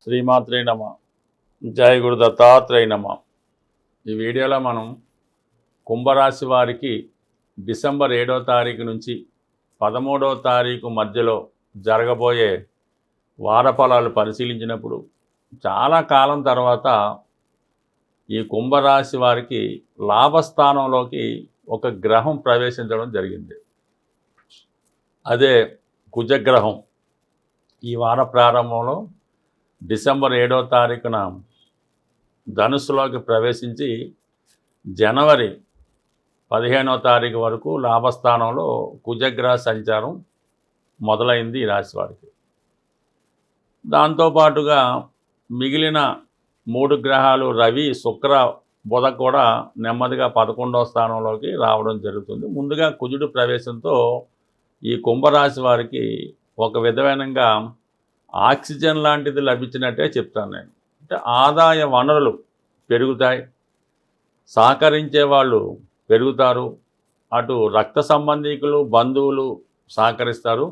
శ్రీమాత్రే నమ. జయ గురు దత్తాత్రేయ నమ. ఈ వీడియోలో మనం కుంభరాశి వారికి డిసెంబర్ 7వ తారీఖు నుంచి 13వ తారీఖు మధ్యలో జరగబోయే వారఫలాలు పరిశీలించినప్పుడు చాలా కాలం తర్వాత ఈ కుంభరాశి వారికి లాభస్థానంలోకి ఒక గ్రహం ప్రవేశించడం జరిగింది. అదే కుజగ్రహం. ఈ వార ప్రారంభంలో డిసెంబర్ 7వ తారీఖున ధనుస్సులోకి ప్రవేశించి జనవరి 15వ తారీఖు వరకు లాభస్థానంలో కుజగ్రహ సంచారం మొదలైంది ఈ రాశి వారికి. దాంతోపాటుగా మిగిలిన 3 గ్రహాలు రవి, శుక్ర, బుధ కూడా నెమ్మదిగా 11వ స్థానంలోకి రావడం జరుగుతుంది. ముందుగా కుజుడు ప్రవేశంతో ఈ కుంభరాశి వారికి ఒక విధమైనగా ఆక్సిజన్ లాంటిది లభించినట్టే చెప్తాను నేను. అంటే ఆదాయ వనరులు పెరుగుతాయి, సహకరించే వాళ్ళు పెరుగుతారు, అటు రక్త సంబంధీకులు, బంధువులు సహకరిస్తారు.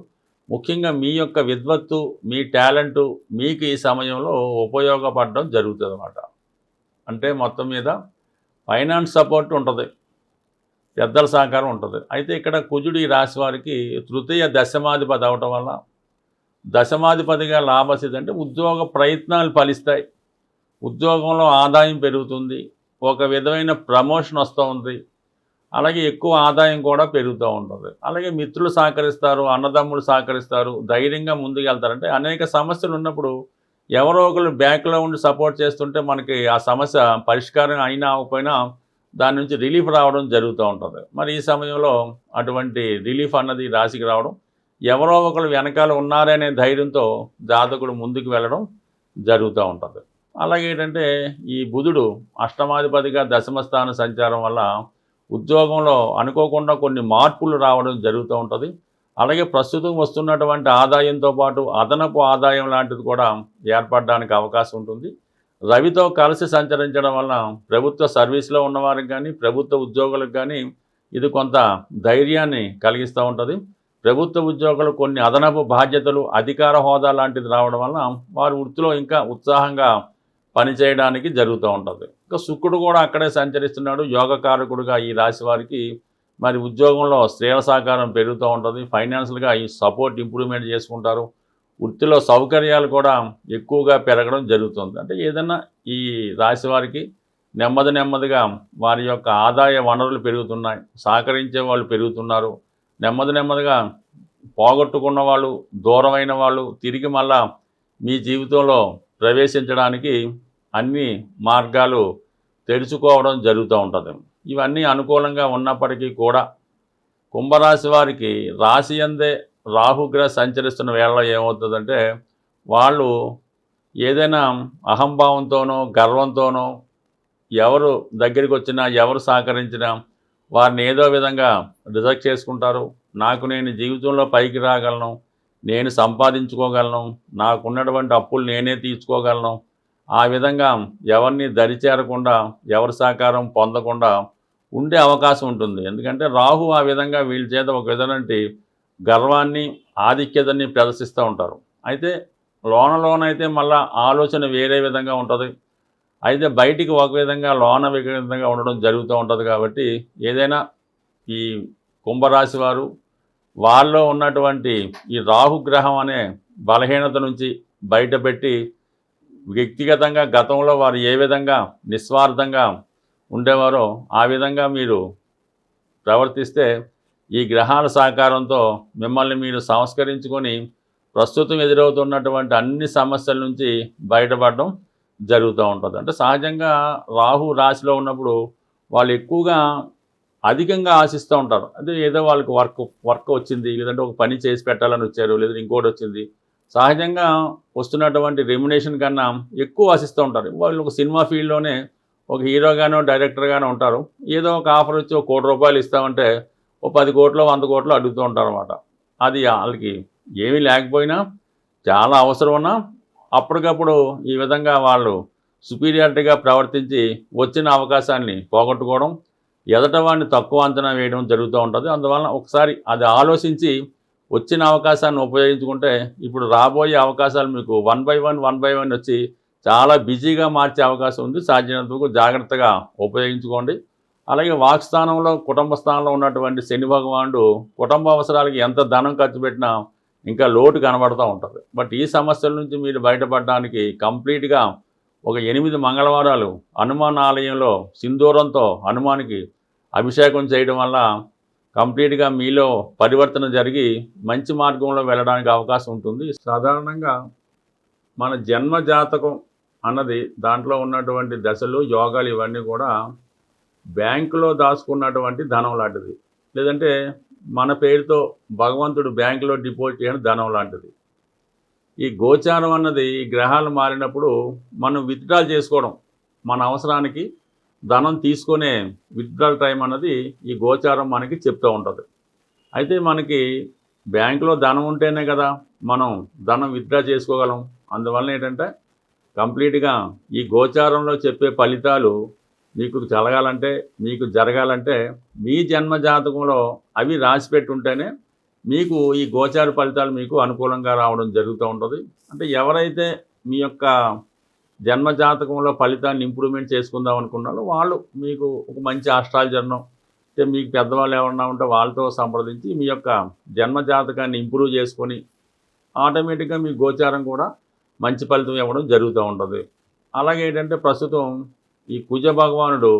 ముఖ్యంగా మీ యొక్క విద్వత్తు, మీ టాలెంటు మీకు ఈ సమయంలో ఉపయోగపడడం జరుగుతుంది అన్నమాట. అంటే మొత్తం మీద ఫైనాన్స్ సపోర్ట్ ఉంటుంది, పెద్దల సహకారం ఉంటుంది. అయితే ఇక్కడ కుజుడు ఈ రాశి వారికి తృతీయ దశమాధిపతి అవటం వల్ల, దశమాధిపతిగా లాభస్థితి అంటే ఉద్యోగ ప్రయత్నాలు ఫలిస్తాయి, ఉద్యోగంలో ఆదాయం పెరుగుతుంది, ఒక విధమైన ప్రమోషన్ వస్తూ ఉంది, అలాగే ఎక్కువ ఆదాయం కూడా పెరుగుతూ ఉంటుంది. అలాగే మిత్రులు సహకరిస్తారు, అన్నదమ్ములు సహకరిస్తారు, ధైర్యంగా ముందుకు వెళ్తారంటే అనేక సమస్యలు ఉన్నప్పుడు ఎవరో ఒకరు బ్యాక్లో ఉండి సపోర్ట్ చేస్తుంటే మనకి ఆ సమస్య పరిష్కారం అయినా అవ్వకపోయినా దాని నుంచి రిలీఫ్ రావడం జరుగుతూ ఉంటుంది. మరి ఈ సమయంలో అటువంటి రిలీఫ్ అన్నది రాశికి రావడం, ఎవరో ఒకరు వెనకాల ఉన్నారనే ధైర్యంతో జాతకుడు ముందుకు వెళ్ళడం జరుగుతూ ఉంటుంది. అలాగే ఏంటంటే ఈ బుధుడు అష్టమాధిపతిగా దశమస్థాన సంచారం వల్ల ఉద్యోగంలో అనుకోకుండా కొన్ని మార్పులు రావడం జరుగుతూ ఉంటుంది. అలాగే ప్రస్తుతం వస్తున్నటువంటి ఆదాయంతో పాటు అదనపు ఆదాయం లాంటిది కూడా ఏర్పడడానికి అవకాశం ఉంటుంది. రవితో కలిసి సంచరించడం వల్ల ప్రభుత్వ సర్వీస్లో ఉన్నవారికి కానీ, ప్రభుత్వ ఉద్యోగులకు కానీ ఇది కొంత ధైర్యాన్ని కలిగిస్తూ ఉంటుంది. ప్రభుత్వ ఉద్యోగులు కొన్ని అదనపు బాధ్యతలు, అధికార హోదా లాంటిది రావడం వల్ల వారి వృత్తిలో ఇంకా ఉత్సాహంగా పనిచేయడానికి జరుగుతూ ఉంటుంది. ఇంకా శుక్రుడు కూడా అక్కడే సంచరిస్తున్నాడు, యోగకారకుడుగా ఈ రాశి వారికి. మరి ఉద్యోగంలో స్త్రీల సహకారం పెరుగుతూ ఉంటుంది, ఫైనాన్షియల్గా ఈ సపోర్ట్ ఇంప్రూవ్మెంట్ చేసుకుంటారు, వృత్తిలో సౌకర్యాలు కూడా ఎక్కువగా పెరగడం జరుగుతుంది. అంటే ఏదన్నా ఈ రాశి వారికి నెమ్మదిగా వారి యొక్క ఆదాయ వనరులు పెరుగుతున్నాయి, సహకరించే వాళ్ళు పెరుగుతున్నారు. నెమ్మదిగా పోగొట్టుకున్న వాళ్ళు, దూరమైన వాళ్ళు తిరిగి మళ్ళా మీ జీవితంలో ప్రవేశించడానికి అన్ని మార్గాలు తెరుచుకోవడం జరుగుతూ ఉంటుంది. ఇవన్నీ అనుకూలంగా ఉన్నప్పటికీ కూడా కుంభరాశి వారికి రాశి అందే రాహుగ్రహ సంచరిస్తున్న వేళలో ఏమవుతుందంటే వాళ్ళు ఏదైనా అహంభావంతోనో, గర్వంతోనో ఎవరు దగ్గరికి వచ్చినా, ఎవరు సహకరించినా వారిని ఏదో విధంగా రిజెక్ట్ చేసుకుంటారు. నాకు నేను జీవితంలో పైకి రాగలను, నేను సంపాదించుకోగలను, నాకున్నటువంటి అప్పులు నేనే తీర్చుకోగలను, ఆ విధంగా ఎవరిని దరిచేరకుండా, ఎవరి సహకారం పొందకుండా ఉండే అవకాశం ఉంటుంది. ఎందుకంటే రాహు ఆ విధంగా వీళ్ళ చేత ఒక విధమైన గర్వాన్ని, ఆధిక్యతని ప్రదర్శిస్తూ ఉంటారు. అయితే లోనైతే మళ్ళీ ఆలోచన వేరే విధంగా ఉంటుంది. అయితే బయటికి ఒక విధంగా, లోన విధంగా ఉండడం జరుగుతూ ఉంటుంది. కాబట్టి ఏదైనా ఈ కుంభరాశి వారు వాళ్ళలో ఉన్నటువంటి ఈ రాహుగ్రహం అనే బలహీనత నుంచి బయటపెట్టి వ్యక్తిగతంగా గతంలో వారు ఏ విధంగా నిస్వార్థంగా ఉండేవారో ఆ విధంగా మీరు ప్రవర్తిస్తే ఈ గ్రహాల సహకారంతో మిమ్మల్ని మీరు సంస్కరించుకొని ప్రస్తుతం ఎదురవుతున్నటువంటి అన్ని సమస్యల నుంచి బయటపడడం జరుగుతూ ఉంటుంది. అంటే సహజంగా రాహు రాశిలో ఉన్నప్పుడు వాళ్ళు ఎక్కువగా అధికంగా ఆశిస్తూ ఉంటారు. అంటే ఏదో వాళ్ళకి వర్క్ వచ్చింది, లేదంటే ఒక పని చేసి పెట్టాలని వచ్చారు, లేదంటే ఇంకోటి వచ్చింది, సహజంగా వస్తున్నటువంటి రెమ్యునేషన్ కన్నా ఎక్కువ ఆశిస్తూ ఉంటారు. వాళ్ళు ఒక సినిమా ఫీల్డ్లోనే ఒక హీరోగానో, డైరెక్టర్గానో ఉంటారు. ఏదో ఒక ఆఫర్ వచ్చి ఒక ₹1 కోటి ఇస్తామంటే ఓ 10 కోట్లు, 100 కోట్లు అడుగుతూ ఉంటారు అన్నమాట. అది వాళ్ళకి ఏమీ లేకపోయినా, చాలా అవసరం ఉన్నా అప్పటికప్పుడు ఈ విధంగా వాళ్ళు సుపీరియారిటీగా ప్రవర్తించి వచ్చిన అవకాశాన్ని పోగొట్టుకోవడం, ఎదట వాడిని తక్కువ అంచనా వేయడం జరుగుతూ ఉంటుంది. అందువలన ఒకసారి అది ఆలోచించి వచ్చిన అవకాశాన్ని ఉపయోగించుకుంటే ఇప్పుడు రాబోయే అవకాశాలు మీకు వన్ బై వన్ వచ్చి చాలా బిజీగా మార్చే అవకాశం ఉంది. సాధ్యమైనంత వరకు జాగ్రత్తగా ఉపయోగించుకోండి. అలాగే వాక్స్థానంలో కుటుంబ స్థానంలో ఉన్నటువంటి శని భగవానుడు కుటుంబ అవసరాలకి ఎంత ధనం ఖర్చు పెట్టినా ఇంకా లోటు కనబడుతూ ఉంటుంది. బట్ ఈ సమస్యల నుంచి మీరు బయటపడడానికి కంప్లీట్గా ఒక 8 మంగళవారాలు హనుమాన్ ఆలయంలో సింధూరంతో హనుమానికి అభిషేకం చేయడం వల్ల కంప్లీట్గా మీలో పరివర్తన జరిగి మంచి మార్గంలో వెళ్ళడానికి అవకాశం ఉంటుంది. సాధారణంగా మన జన్మ జాతకం అన్నది దాంట్లో ఉన్నటువంటి దశలు యోగాలు ఇవన్నీ కూడా బ్యాంకులో దాచుకున్నటువంటి ధనం లాంటిది, లేదంటే మన పేరుతో భగవంతుడు బ్యాంకులో డిపాజిట్ చేయడం ధనం లాంటిది. ఈ గోచారం అన్నది ఈ గ్రహాలు మారినప్పుడు మనం విత్డ్రాల్ చేసుకోవడం, మన అవసరానికి ధనం తీసుకునే విత్డ్రాల్ టైం అన్నది ఈ గోచారం మనకి చెప్తూ ఉంటుంది. అయితే మనకి బ్యాంకులో ధనం ఉంటేనే కదా మనం ధనం విత్డ్రా చేసుకోగలం. అందువల్ల ఏంటంటే కంప్లీట్గా ఈ గోచారంలో చెప్పే ఫలితాలు మీకు కలగాలంటే, మీకు జరగాలంటే మీ జన్మ జాతకంలో అవి రాసిపెట్టి ఉంటేనే మీకు ఈ గోచార ఫలితాలు మీకు అనుకూలంగా రావడం జరుగుతూ ఉంటుంది. అంటే ఎవరైతే మీ యొక్క జన్మ జాతకంలో ఫలితాన్ని ఇంప్రూవ్మెంట్ చేసుకుందాం అనుకున్నారో వాళ్ళు మీకు ఒక మంచి ఆస్ట్రాలజర్ను, అంటే మీకు పెద్దవాళ్ళు ఎవరన్నా ఉంటే వాళ్ళతో సంప్రదించి మీ యొక్క జన్మ జాతకాన్ని ఇంప్రూవ్ చేసుకొని ఆటోమేటిక్గా మీ గోచారం కూడా మంచి ఫలితం ఇవ్వడం జరుగుతూ ఉంటుంది. అలాగే ఏంటంటే ప్రస్తుతం ఈ కుజ భగవానుడు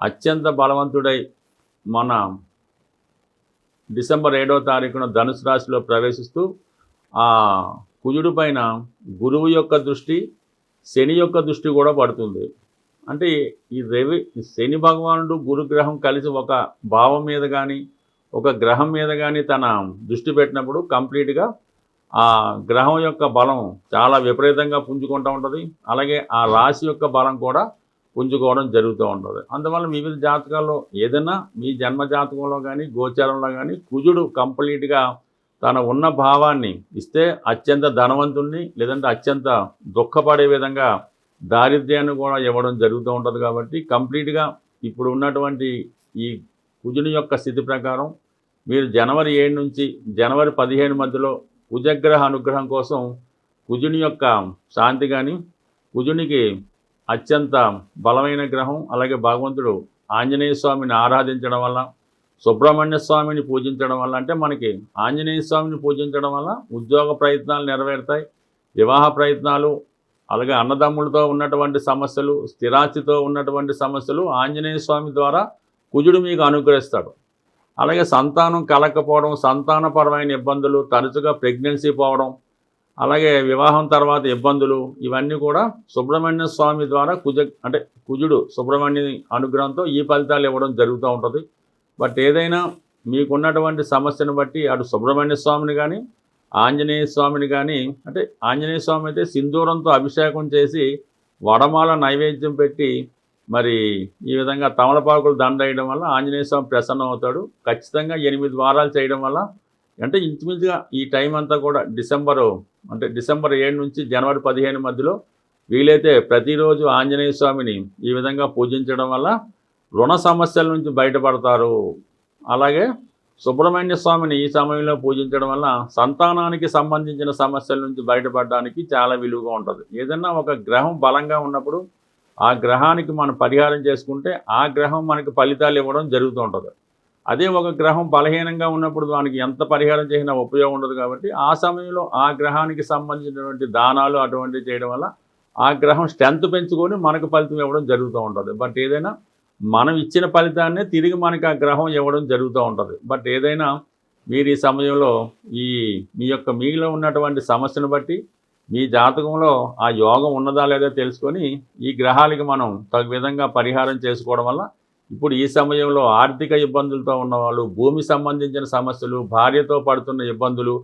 అత్యంత బలవంతుడై మన డిసెంబర్ 7వ తారీఖున ధనుసు రాశిలో ప్రవేశిస్తూ ఆ కుజుడి పైన గురువు యొక్క దృష్టి, శని యొక్క దృష్టి కూడా పడుతుంది. అంటే ఈ శని భగవానుడు గురుగ్రహం కలిసి ఒక భావం మీద కానీ ఒక గ్రహం మీద కానీ తన దృష్టి పెట్టినప్పుడు కంప్లీట్గా ఆ గ్రహం యొక్క బలం చాలా విపరీతంగా పుంజుకుంటూ ఉంటుంది. అలాగే ఆ రాశి యొక్క బలం కూడా పుంజుకోవడం జరుగుతూ ఉంటుంది. అందువల్ల వివిధ జాతకాల్లో ఏదైనా మీ జన్మ జాతకంలో కానీ గోచారంలో కానీ కుజుడు కంప్లీట్గా తన ఉన్న భావాన్ని ఇస్తే అత్యంత ధనవంతుణ్ణి, లేదంటే అత్యంత దుఃఖపడే విధంగా దారిద్ర్యాన్ని కూడా ఇవ్వడం జరుగుతూ ఉంటుంది. కాబట్టి కంప్లీట్గా ఇప్పుడు ఉన్నటువంటి ఈ కుజుని యొక్క స్థితి ప్రకారం మీరు జనవరి 7 నుంచి జనవరి 15 మధ్యలో కుజగ్రహ అనుగ్రహం కోసం కుజుని యొక్క శాంతి కానీ, కుజునికి అత్యంత బలమైన గ్రహం, అలాగే భగవంతుడు ఆంజనేయ స్వామిని ఆరాధించడం వల్ల, సుబ్రహ్మణ్య స్వామిని పూజించడం వల్ల, అంటే మనకి ఆంజనేయ స్వామిని పూజించడం వల్ల ఉద్యోగ ప్రయత్నాలు నెరవేరుతాయి, వివాహ ప్రయత్నాలు, అలాగే అన్నదమ్ములతో ఉన్నటువంటి సమస్యలు, స్థిరాస్తితో ఉన్నటువంటి సమస్యలు ఆంజనేయ స్వామి ద్వారా కుజుడు మీకు అనుగ్రహిస్తాడు. అలాగే సంతానం కలగకపోవడం, సంతానపరమైన ఇబ్బందులు, తరచుగా ప్రెగ్నెన్సీ పోవడం, అలాగే వివాహం తర్వాత ఇబ్బందులు, ఇవన్నీ కూడా సుబ్రహ్మణ్య స్వామి ద్వారా కుజుడు సుబ్రహ్మణ్య అనుగ్రహంతో ఈ ఫలితాలు ఇవ్వడం జరుగుతూ ఉంటుంది. బట్ ఏదైనా మీకున్నటువంటి సమస్యను బట్టి అటు సుబ్రహ్మణ్య స్వామిని కానీ ఆంజనేయ స్వామిని కానీ, అంటే ఆంజనేయ స్వామి అయితే సింధూరంతో అభిషేకం చేసి వడమాల నైవేద్యం పెట్టి మరి ఈ విధంగా తమలపాకులు దండ వేయడం వల్ల ఆంజనేయ స్వామి ప్రసన్నం అవుతాడు. ఖచ్చితంగా 8 వారాలు చేయడం వల్ల, అంటే ఇంచుమించుగా ఈ టైం అంతా కూడా డిసెంబర్ 7 నుంచి జనవరి 15 మధ్యలో వీలైతే ప్రతిరోజు ఆంజనేయ స్వామిని ఈ విధంగా పూజించడం వల్ల రుణ సమస్యల నుంచి బయటపడతారు. అలాగే సుబ్రహ్మణ్య స్వామిని ఈ సమయంలో పూజించడం వల్ల సంతానానికి సంబంధించిన సమస్యల నుంచి బయటపడడానికి చాలా విలువగా ఉంటుంది. ఏదన్నా ఒక గ్రహం బలంగా ఉన్నప్పుడు ఆ గ్రహానికి మనం పరిహారం చేసుకుంటే ఆ గ్రహం మనకి ఫలితాలు ఇవ్వడం జరుగుతూ ఉంటుంది. అదే ఒక గ్రహం బలహీనంగా ఉన్నప్పుడు దానికి ఎంత పరిహారం చేసినా ఉపయోగం ఉండదు. కాబట్టి ఆ సమయంలో ఆ గ్రహానికి సంబంధించినటువంటి దానాలు అటువంటివి చేయడం వల్ల ఆ గ్రహం స్ట్రెంత్ పెంచుకొని మనకు ఫలితం ఇవ్వడం జరుగుతూ ఉంటుంది. బట్ ఏదైనా మనం ఇచ్చిన ఫలితాన్నే తిరిగి మనకి ఆ గ్రహం ఇవ్వడం జరుగుతూ ఉంటుంది. బట్ ఏదైనా మీరు ఈ సమయంలో మీలో ఉన్నటువంటి సమస్యను బట్టి మీ జాతకంలో ఆ యోగం ఉన్నదా లేదా తెలుసుకొని ఈ గ్రహాలకి మనం తగు విధంగా పరిహారం చేసుకోవడం వల్ల ఇప్పుడు ఈ సమయంలో ఆర్థిక ఇబ్బందులతో ఉన్నవాళ్ళు, భూమి సంబంధించిన సమస్యలు, భార్యతో పడుతున్న ఇబ్బందులు,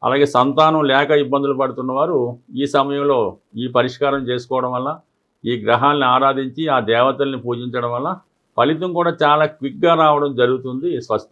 అలాగే సంతానం లేక ఇబ్బందులు పడుతున్నవారు ఈ సమయంలో ఈ పరిష్కారం చేసుకోవడం వల్ల, ఈ గ్రహాలను ఆరాధించి ఆ దేవతల్ని పూజించడం వల్ల ఫలితం కూడా చాలా క్విక్గా రావడం జరుగుతుంది. స్వస్తి.